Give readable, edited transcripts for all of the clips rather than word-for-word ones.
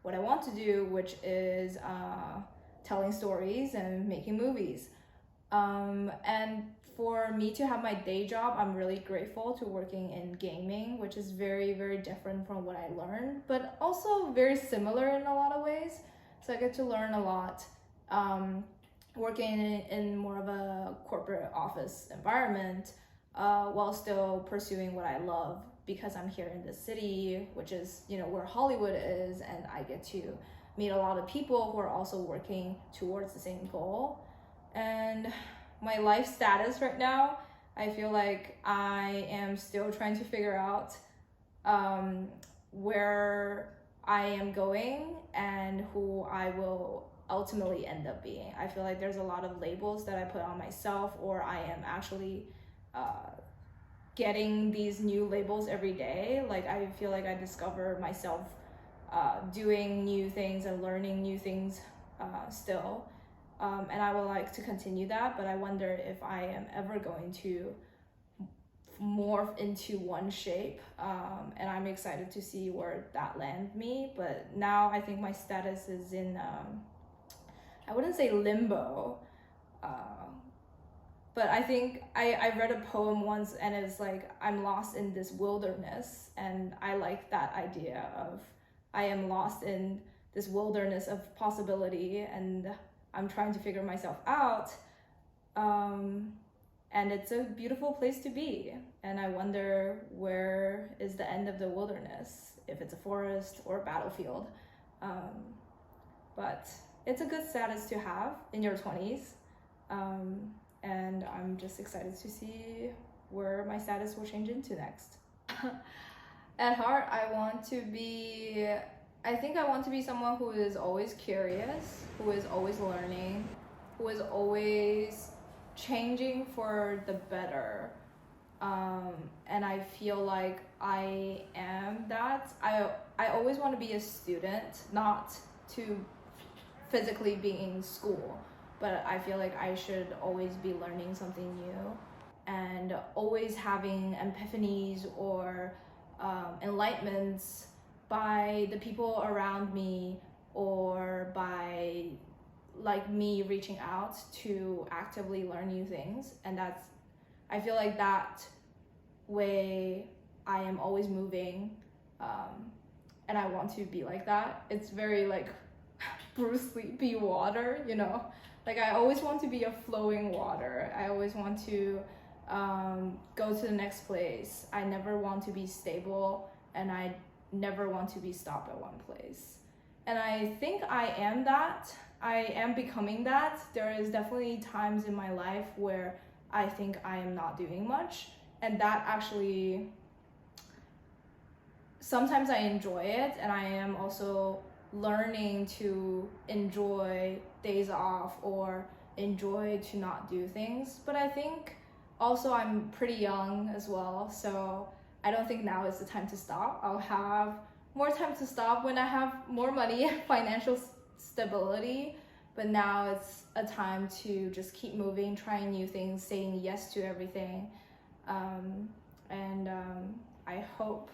what I want to do, which is telling stories and making movies. And for me to have my day job, I'm really grateful to working in gaming, which is very, very different from what I learned, but also very similar in a lot of ways. So I get to learn a lot working in more of a corporate office environment while still pursuing what I love, because I'm here in the city, which is, where Hollywood is, and I get to meet a lot of people who are also working towards the same goal. And my life status right now, I feel like I am still trying to figure out where I am going and who I will ultimately end up being. I feel like there's a lot of labels that I put on myself, or I am actually getting these new labels every day. Like, I feel like I discover myself doing new things and learning new things still. And I would like to continue that, but I wonder if I am ever going to morph into one shape, and I'm excited to see where that lands me. But now I think my status is in I wouldn't say limbo, but I think I read a poem once, and it's like, I'm lost in this wilderness, and I like that idea of I am lost in this wilderness of possibility, and I'm trying to figure myself out, and it's a beautiful place to be. And I wonder, where is the end of the wilderness, if it's a forest or a battlefield. But it's a good status to have in your 20s, and I'm just excited to see where my status will change into next. At heart, I want to be someone who is always curious, who is always learning, who is always changing for the better. And I feel like I am that. I always want to be a student, not to physically be in school, but I feel like I should always be learning something new and always having epiphanies or enlightenments by the people around me, or by like me reaching out to actively learn new things. And I feel like that way I am always moving, and I want to be like that. It's very like Bruce Lee, be water, like I always want to be a flowing water. I always want to go to the next place. I never want to be stable, and I never want to be stopped at one place. And I think I am that. I am becoming that. There is definitely times in my life where I think I am not doing much, and that actually, sometimes I enjoy it, and I am also learning to enjoy days off or enjoy to not do things. But I think also I'm pretty young as well, so I don't think now is the time to stop. I'll have more time to stop when I have more money and financial stability. But now it's a time to just keep moving, trying new things, saying yes to everything. And I hope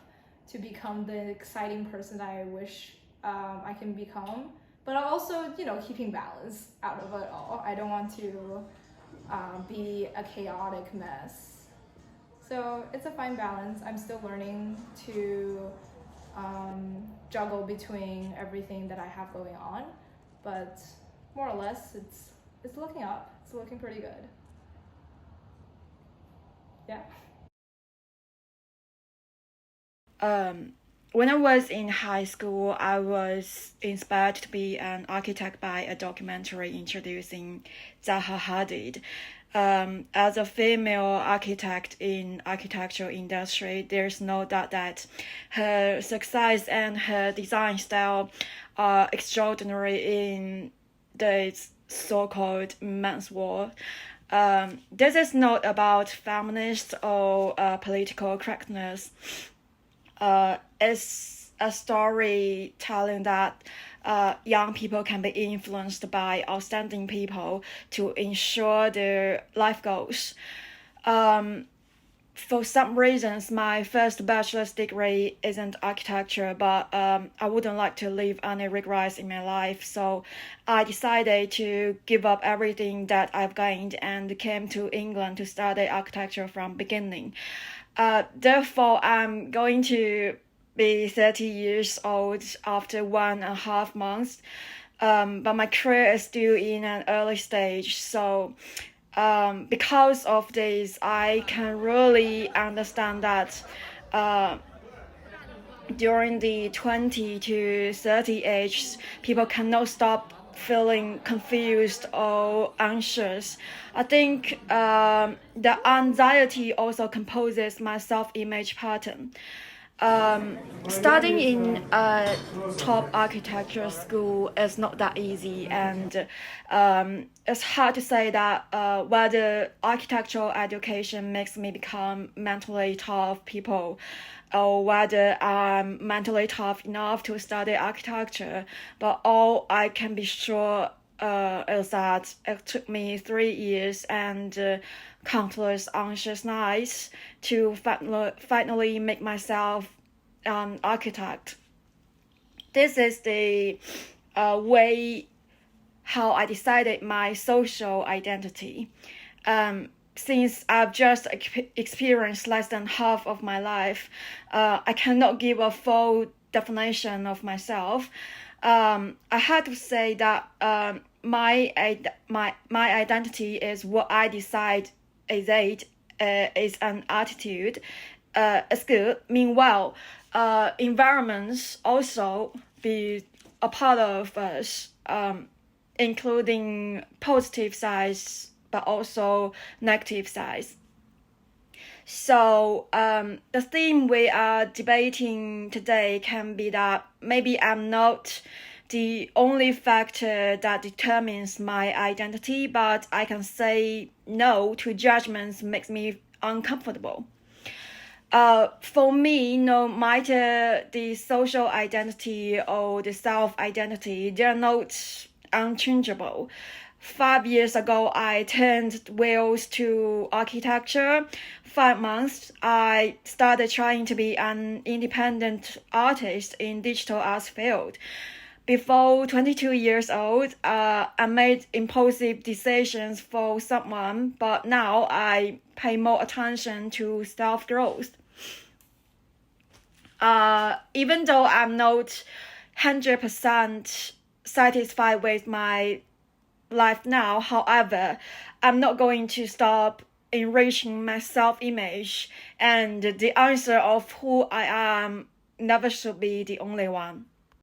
to become the exciting person that I wish I can become. But also, keeping balance out of it all. I don't want to be a chaotic mess. So it's a fine balance. I'm still learning to juggle between everything that I have going on, but more or less it's looking up. It's looking pretty good. Yeah. When I was in high school, I was inspired to be an architect by a documentary introducing Zaha Hadid. As a female architect in architectural industry, there's no doubt that her success and her design style are extraordinary in the so-called men's world. This is not about feminist or political correctness. It's a story telling that young people can be influenced by outstanding people to ensure their life goals. for some reasons, my first bachelor's degree isn't architecture, but I wouldn't like to leave any regrets in my life. So I decided to give up everything that I've gained and came to England to study architecture from beginning. Therefore, I'm going to be 30 years old after 1.5 months. But my career is still in an early stage. So because of this, I can really understand that during the 20 to 30 age, people cannot stop feeling confused or anxious. I think the anxiety also composes my self-image pattern. Studying in a top architecture school is not that easy, and it's hard to say that whether architectural education makes me become mentally tough people, or whether I'm mentally tough enough to study architecture. But all I can be sure is that it took me 3 years and countless anxious nights to finally make myself an architect. This is the way how I decided my social identity. Since I've just experienced less than half of my life, I cannot give a full definition of myself. I had to say that my identity is what I decide is an attitude. It's good. Meanwhile, environments also be a part of us, including positive sides but also negative sides. So the theme we are debating today can be that maybe I'm not the only factor that determines my identity, but I can say no to judgments makes me uncomfortable. For me, no matter the social identity or the self-identity, they're not unchangeable. 5 years ago, I turned wheels to architecture. 5 months, I started trying to be an independent artist in digital arts field. Before 22 years old, I made impulsive decisions for someone, but now I pay more attention to self-growth. Even though I'm not 100% satisfied with my life now, however, I'm not going to stop enriching my self-image, and the answer of who I am never should be the only one.